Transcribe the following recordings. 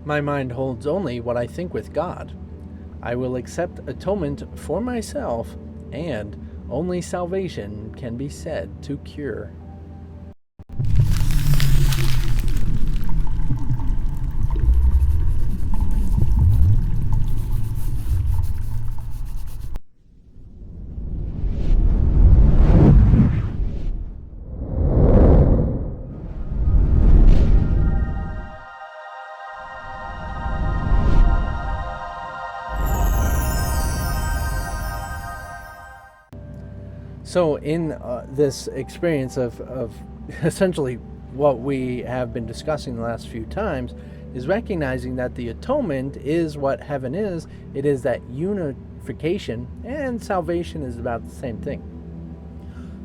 My mind holds only what I think with God. I will accept atonement for myself, and only salvation can be said to cure. So in this experience of essentially what we have been discussing the last few times is recognizing that the atonement is what heaven is. It is that unification, and salvation is about the same thing.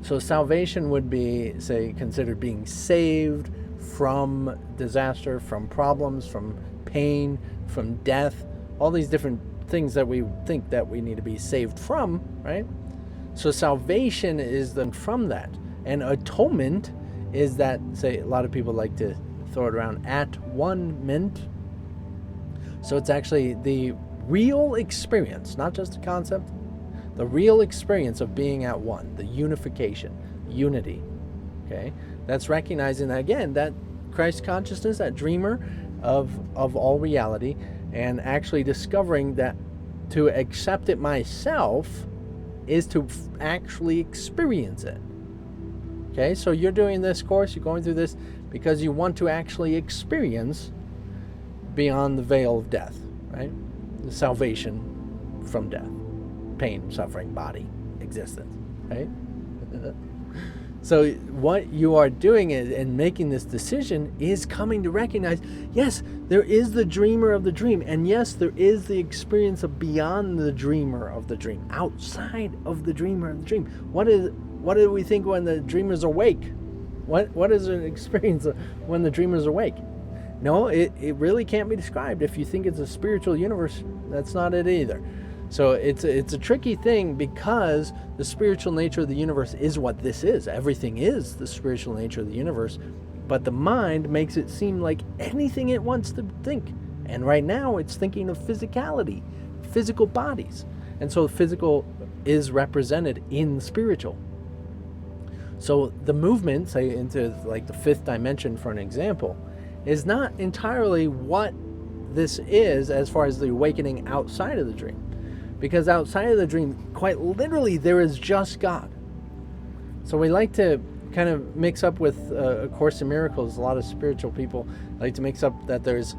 So salvation would be, say, considered being saved from disaster, from problems, from pain, from death, all these different things that we think that we need to be saved from, right? So salvation is then from that. And atonement is that, say, a lot of people like to throw it around, at-one-ment. So it's actually the real experience, not just a concept, the real experience of being at one, the unification, unity. Okay? That's recognizing that, again, that Christ consciousness, that dreamer of all reality, and actually discovering that to accept it myself is to actually experience it. Okay, so you're doing this course, you're going through this because you want to actually experience beyond the veil of death, right? The salvation from death, pain, suffering, body, existence, right? So what you are doing in making this decision is coming to recognize, yes, there is the dreamer of the dream, and yes, there is the experience of beyond the dreamer of the dream, outside of the dreamer of the dream. What do we think when the dreamer's awake? What is an experience when the dreamer's awake? No, it really can't be described. If you think it's a spiritual universe, that's not it either. So it's a tricky thing, because the spiritual nature of the universe is what this is. Everything is the spiritual nature of the universe, but the mind makes it seem like anything it wants to think. And right now it's thinking of physicality, physical bodies. And so physical is represented in spiritual. So the movement, say, into like the fifth dimension, for an example, is not entirely what this is as far as the awakening outside of the dream. Because outside of the dream, quite literally, there is just God. So we like to kind of mix up with A Course in Miracles. A lot of spiritual people like to mix up that there's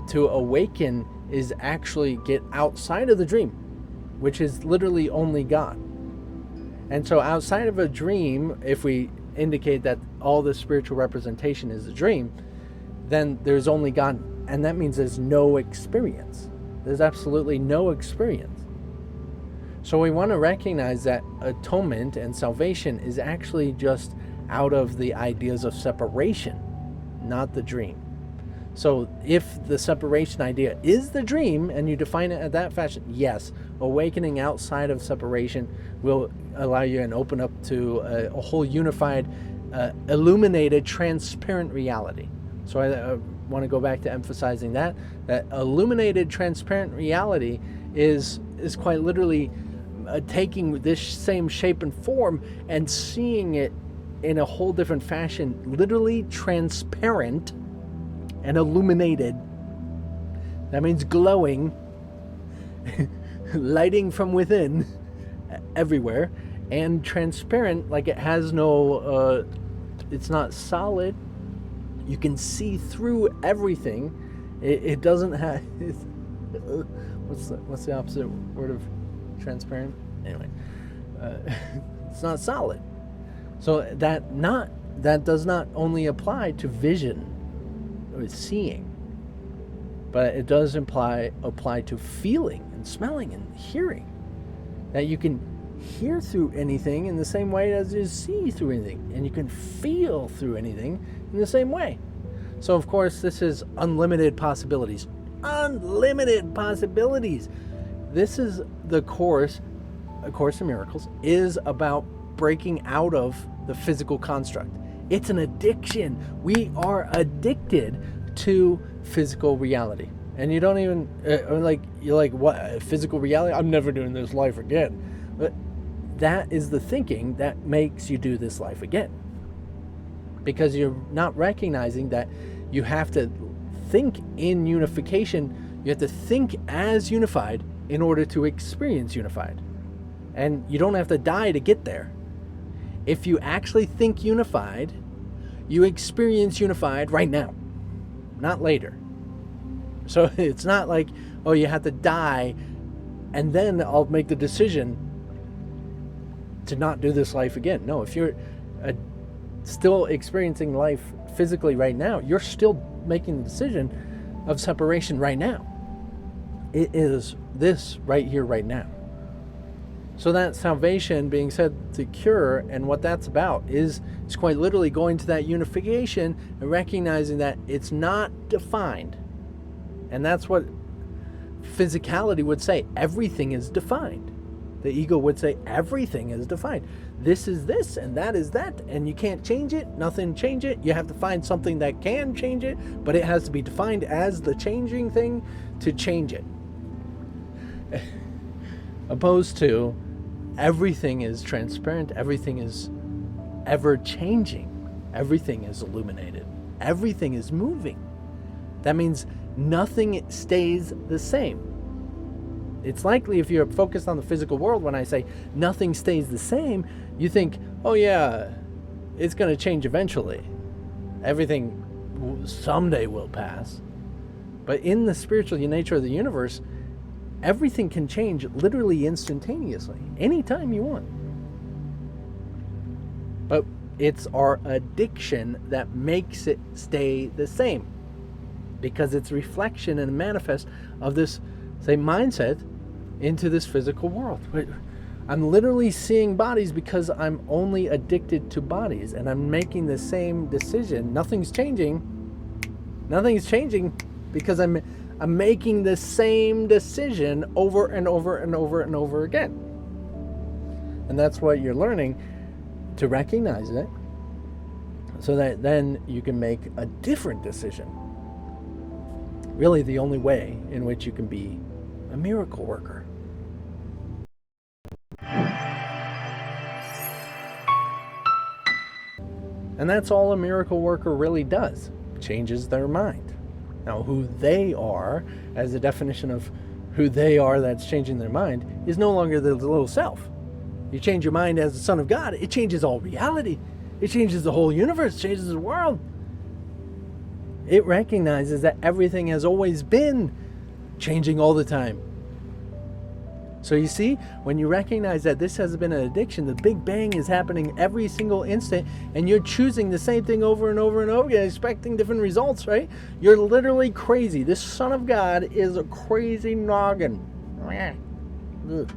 to awaken is actually get outside of the dream, which is literally only God. And so outside of a dream, if we indicate that all the spiritual representation is a dream, then there's only God, and that means there's no experience. There's absolutely no experience. So we want to recognize that atonement and salvation is actually just out of the ideas of separation, not the dream. So if the separation idea is the dream, and you define it in that fashion, yes, awakening outside of separation will allow you and open up to a whole unified, illuminated, transparent reality. So I want to go back to emphasizing that illuminated, transparent reality is quite literally taking this same shape and form and seeing it in a whole different fashion, literally transparent and illuminated. That means glowing, lighting from within everywhere, and transparent, like it has no, it's not solid. You can see through everything. It doesn't have, what's the opposite word of transparent? Anyway, it's not solid. So that does not only apply to vision or seeing, but it does apply to feeling and smelling and hearing. That you can hear through anything in the same way as you see through anything, and you can feel through anything in the same way. So of course this is unlimited possibilities. Unlimited possibilities. This is the course. A Course in Miracles is about breaking out of the physical construct. It's an addiction. We are addicted to physical reality. And you don't even you're like, what, physical reality? I'm never doing this life again. But that is the thinking that makes you do this life again, because you're not recognizing that you have to think in unification. You have to think as unified in order to experience unified, and you don't have to die to get there. If you actually think unified, you experience unified right now, not later. So it's not like, oh, you have to die and then I'll make the decision to not do this life again. No, if you're still experiencing life physically right now, you're still making the decision of separation right now. It is this right here, right now. So that salvation being said to cure, and what that's about is quite literally going to that unification and recognizing that it's not defined. And that's what physicality would say. Everything is defined. The ego would say everything is defined. This is this and that is that, and you can't change it. Nothing change it. You have to find something that can change it, but it has to be defined as the changing thing to change it. Opposed to everything is transparent, everything is ever changing, everything is illuminated, everything is moving. That means nothing stays the same. It's likely if you're focused on the physical world, when I say nothing stays the same, you think, oh yeah, it's going to change eventually. Everything someday will pass. But in the spiritual nature of the universe, everything can change literally instantaneously, anytime you want. But it's our addiction that makes it stay the same, because it's reflection and a manifest of this, say, mindset into this physical world. I'm literally seeing bodies because I'm only addicted to bodies, and I'm making the same decision. Nothing's changing. Nothing's changing because I'm making the same decision over and over and over and over again. And that's what you're learning, to recognize it, so that then you can make a different decision. Really the only way in which you can be a miracle worker. And that's all a miracle worker really does. Changes their mind. Now, who they are, as a definition of who they are that's changing their mind, is no longer the little self. You change your mind as the Son of God, it changes all reality. It changes the whole universe, changes the world. It recognizes that everything has always been changing all the time. So you see, when you recognize that this has been an addiction, the Big Bang is happening every single instant, and you're choosing the same thing over and over and over again, expecting different results, right? You're literally crazy. This Son of God is a crazy noggin. Ugh.